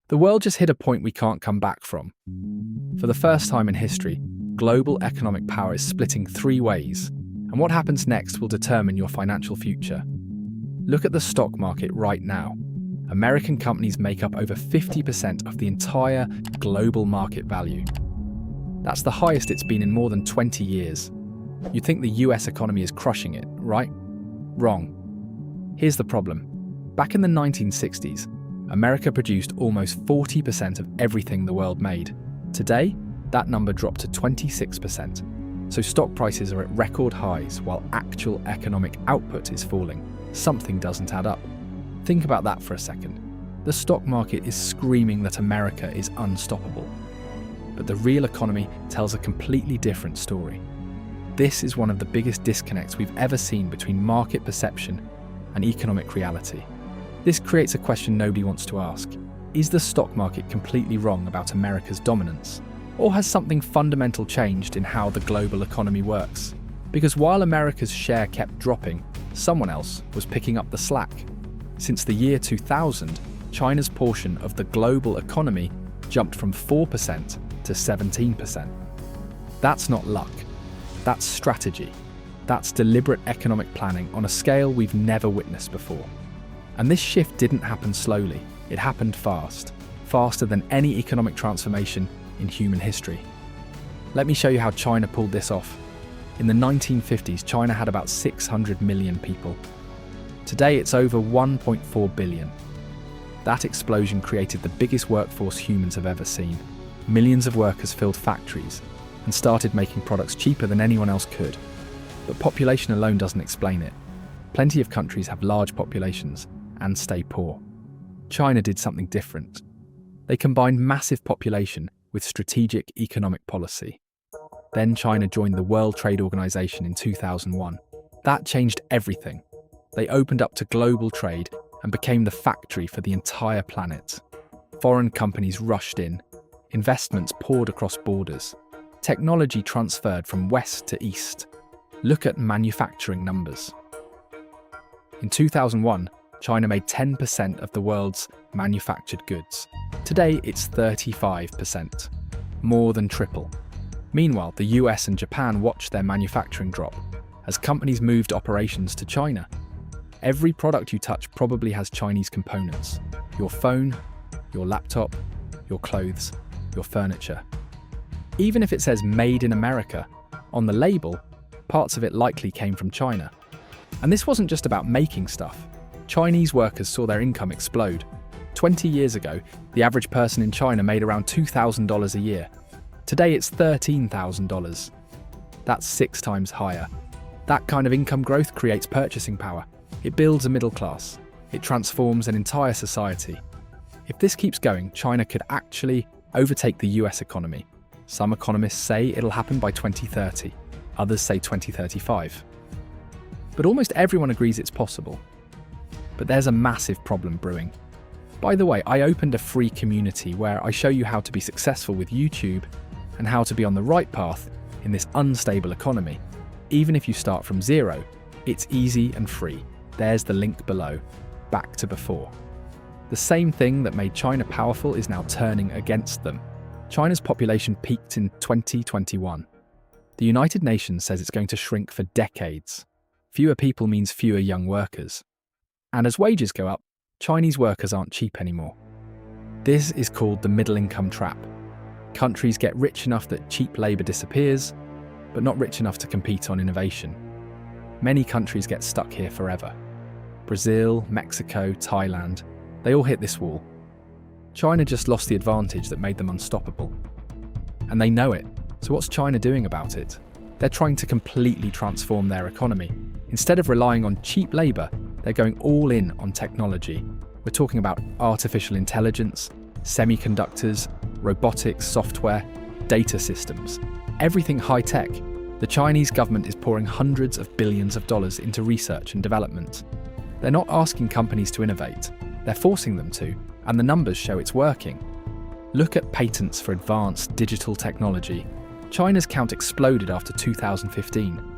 The world just hit a point we can't come back from. For the first time in history, global economic power is splitting three ways, and what happens next will determine your financial future. Look at the stock market right now. American companies make up over 50% of the entire global market value. That's the highest it's been in more than 20 years. You'd think the US economy is crushing it, right? Wrong. Here's the problem. Back in the 1960s, America produced almost 40% of everything the world made. Today, that number dropped to 26%. So stock prices are at record highs while actual economic output is falling. Something doesn't add up. Think about that for a second. The stock market is screaming that America is unstoppable. But the real economy tells a completely different story. This is one of the biggest disconnects we've ever seen between market perception and economic reality. This creates a question nobody wants to ask. Is the stock market completely wrong about America's dominance? Or has something fundamental changed in how the global economy works? Because while America's share kept dropping, someone else was picking up the slack. Since the year 2000, China's portion of the global economy jumped from 4% to 17%. That's not luck. That's strategy. That's deliberate economic planning on a scale we've never witnessed before. And this shift didn't happen slowly. It happened fast. Faster than any economic transformation in human history. Let me show you how China pulled this off. In the 1950s, China had about 600 million people. Today, it's over 1.4 billion. That explosion created the biggest workforce humans have ever seen. Millions of workers filled factories and started making products cheaper than anyone else could. But population alone doesn't explain it. Plenty of countries have large populations and stay poor. China did something different. They combined massive population with strategic economic policy. Then China joined the World Trade Organization in 2001. That changed everything. They opened up to global trade and became the factory for the entire planet. Foreign companies rushed in. Investments poured across borders. Technology transferred from west to east. Look at manufacturing numbers. In 2001, China made 10% of the world's manufactured goods. Today, it's 35%, more than triple. Meanwhile, the US and Japan watched their manufacturing drop as companies moved operations to China. Every product you touch probably has Chinese components. Your phone, your laptop, your clothes, your furniture. Even if it says Made in America, on the label, parts of it likely came from China. And this wasn't just about making stuff. Chinese workers saw their income explode. 20 years ago, the average person in China made around $2,000 a year. Today it's $13,000. That's 6 times higher. That kind of income growth creates purchasing power. It builds a middle class. It transforms an entire society. If this keeps going, China could actually overtake the US economy. Some economists say it'll happen by 2030. Others say 2035. But almost everyone agrees it's possible. But there's a massive problem brewing. By the way, I opened a free community where I show you how to be successful with YouTube and how to be on the right path in this unstable economy. Even if you start from zero, it's easy and free. There's the link below. Back to before. The same thing that made China powerful is now turning against them. China's population peaked in 2021. The United Nations says it's going to shrink for decades. Fewer people means fewer young workers. And as wages go up, Chinese workers aren't cheap anymore. This is called the middle income trap. Countries get rich enough that cheap labour disappears, but not rich enough to compete on innovation. Many countries get stuck here forever. Brazil, Mexico, Thailand, they all hit this wall. China just lost the advantage that made them unstoppable. And they know it, so what's China doing about it? They're trying to completely transform their economy. Instead of relying on cheap labour, they're going all in on technology. We're talking about artificial intelligence, semiconductors, robotics, software, data systems. Everything high-tech. The Chinese government is pouring hundreds of billions of dollars into research and development. They're not asking companies to innovate. They're forcing them to, and the numbers show it's working. Look at patents for advanced digital technology. China's count exploded after 2015.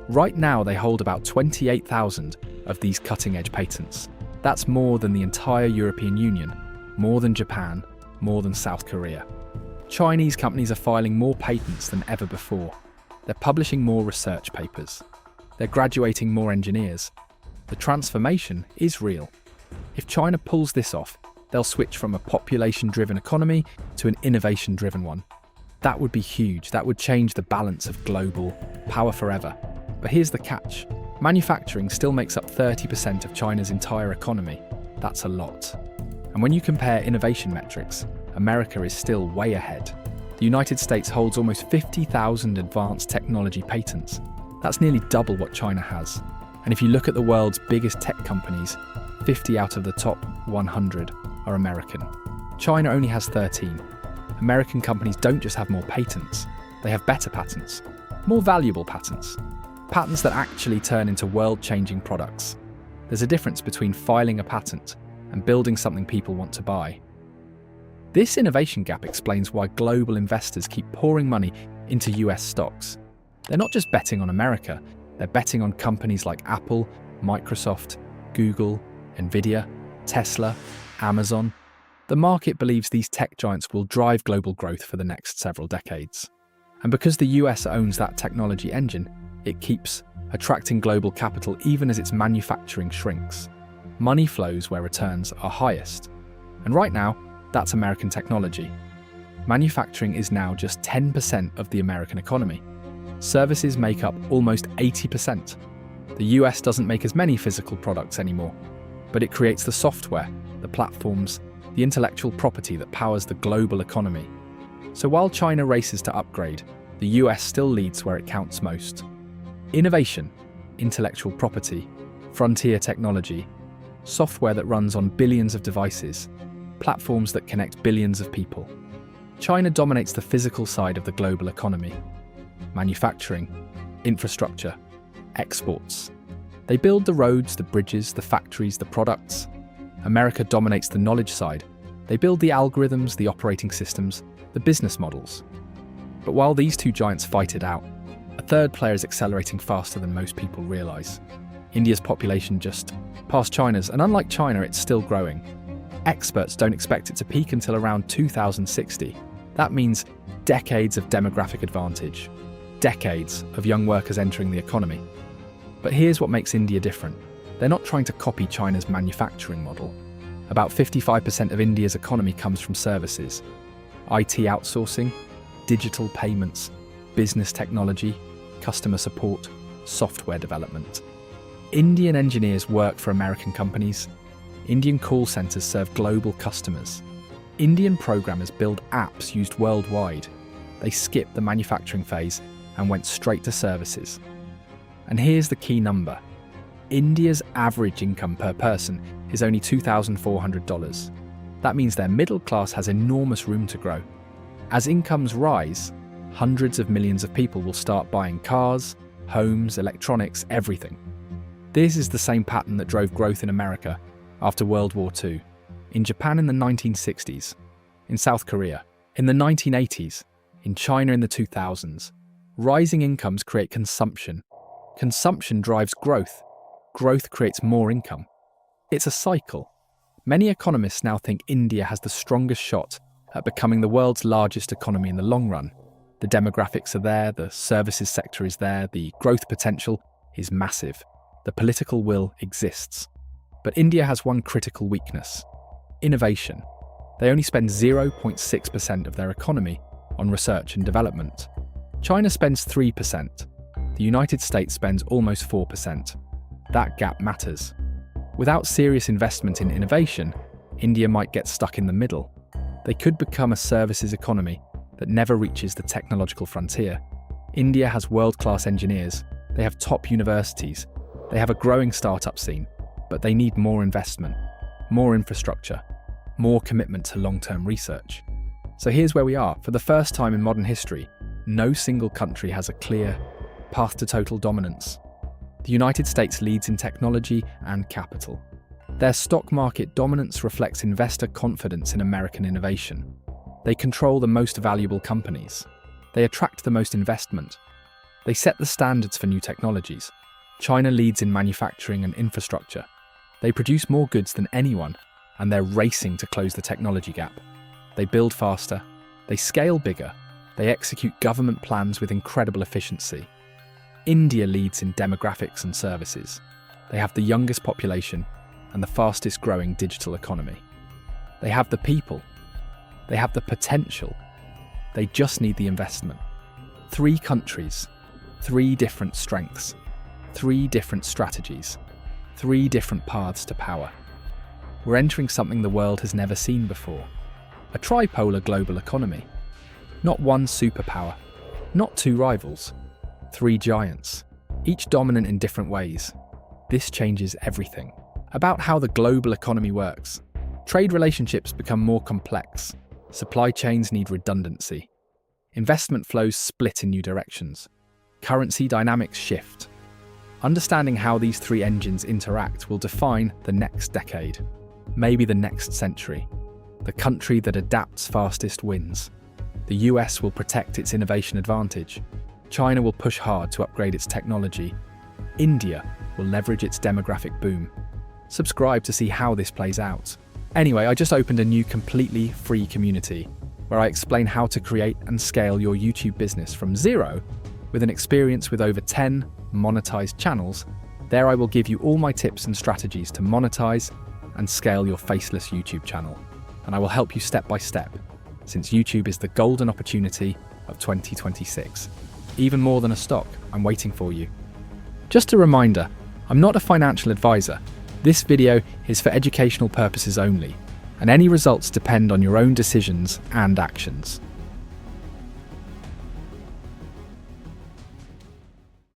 Right now, they hold about 28,000 of these cutting-edge patents. That's more than the entire European Union, more than Japan, more than South Korea. Chinese companies are filing more patents than ever before. They're publishing more research papers. They're graduating more engineers. The transformation is real. If China pulls this off, they'll switch from a population-driven economy to an innovation-driven one. That would be huge. That would change the balance of global power forever. But here's the catch. Manufacturing still makes up 30% of China's entire economy. That's a lot. And when you compare innovation metrics, America is still way ahead. The United States holds almost 50,000 advanced technology patents. That's nearly double what China has. And if you look at the world's biggest tech companies, 50 out of the top 100 are American. China only has 13. American companies don't just have more patents, they have better patents, more valuable patents, patents that actually turn into world-changing products. There's a difference between filing a patent and building something people want to buy. This innovation gap explains why global investors keep pouring money into US stocks. They're not just betting on America, they're betting on companies like Apple, Microsoft, Google, Nvidia, Tesla, Amazon. The market believes these tech giants will drive global growth for the next several decades. And because the US owns that technology engine, it keeps attracting global capital even as its manufacturing shrinks. Money flows where returns are highest. And right now, that's American technology. Manufacturing is now just 10% of the American economy. Services make up almost 80%. The US doesn't make as many physical products anymore, but it creates the software, the platforms, the intellectual property that powers the global economy. So while China races to upgrade, the US still leads where it counts most. Innovation, intellectual property, frontier technology, software that runs on billions of devices, platforms that connect billions of people. China dominates the physical side of the global economy. Manufacturing, infrastructure, exports. They build the roads, the bridges, the factories, the products. America dominates the knowledge side. They build the algorithms, the operating systems, the business models. But while these two giants fight it out, a third player is accelerating faster than most people realize. India's population just passed China's, and unlike China, it's still growing. Experts don't expect it to peak until around 2060. That means decades of demographic advantage, decades of young workers entering the economy. But here's what makes India different. They're not trying to copy China's manufacturing model. About 55% of India's economy comes from services. IT outsourcing, digital payments, business technology, customer support, software development. Indian engineers work for American companies. Indian call centers serve global customers. Indian programmers build apps used worldwide. They skipped the manufacturing phase and went straight to services. And here's the key number. India's average income per person is only $2,400. That means their middle class has enormous room to grow. As incomes rise, hundreds of millions of people will start buying cars, homes, electronics, everything. This is the same pattern that drove growth in America after World War II, in Japan in the 1960s, in South Korea in the 1980s, in China in the 2000s. Rising incomes create consumption. Consumption drives growth. Growth creates more income. It's a cycle. Many economists now think India has the strongest shot at becoming the world's largest economy in the long run. The demographics are there, the services sector is there, the growth potential is massive. The political will exists. But India has one critical weakness: innovation. They only spend 0.6% of their economy on research and development. China spends 3%. The United States spends almost 4%. That gap matters. Without serious investment in innovation, India might get stuck in the middle. They could become a services economy that never reaches the technological frontier. India has world-class engineers, they have top universities, they have a growing startup scene, but they need more investment, more infrastructure, more commitment to long-term research. So here's where we are. For the first time in modern history, no single country has a clear path to total dominance. The United States leads in technology and capital. Their stock market dominance reflects investor confidence in American innovation. They control the most valuable companies. They attract the most investment. They set the standards for new technologies. China leads in manufacturing and infrastructure. They produce more goods than anyone, and they're racing to close the technology gap. They build faster, they scale bigger, they execute government plans with incredible efficiency. India leads in demographics and services. They have the youngest population and the fastest growing digital economy. They have the people. They have the potential. They just need the investment. 3 countries, 3 different strengths, 3 different strategies, 3 different paths to power. We're entering something the world has never seen before. A tripolar global economy. Not one superpower, not 2 rivals, 3 giants, each dominant in different ways. This changes everything. About how the global economy works. Trade relationships become more complex. Supply chains need redundancy. Investment flows split in new directions. Currency dynamics shift. Understanding how these 3 engines interact will define the next decade, maybe the next century. The country that adapts fastest wins. The US will protect its innovation advantage. China will push hard to upgrade its technology. India will leverage its demographic boom. Subscribe to see how this plays out. Anyway, I just opened a new completely free community where I explain how to create and scale your YouTube business from zero with an experience with over 10 monetized channels. There I will give you all my tips and strategies to monetize and scale your faceless YouTube channel. And I will help you step by step, since YouTube is the golden opportunity of 2026. Even more than a stock, I'm waiting for you. Just a reminder, I'm not a financial advisor. This video is for educational purposes only, and any results depend on your own decisions and actions.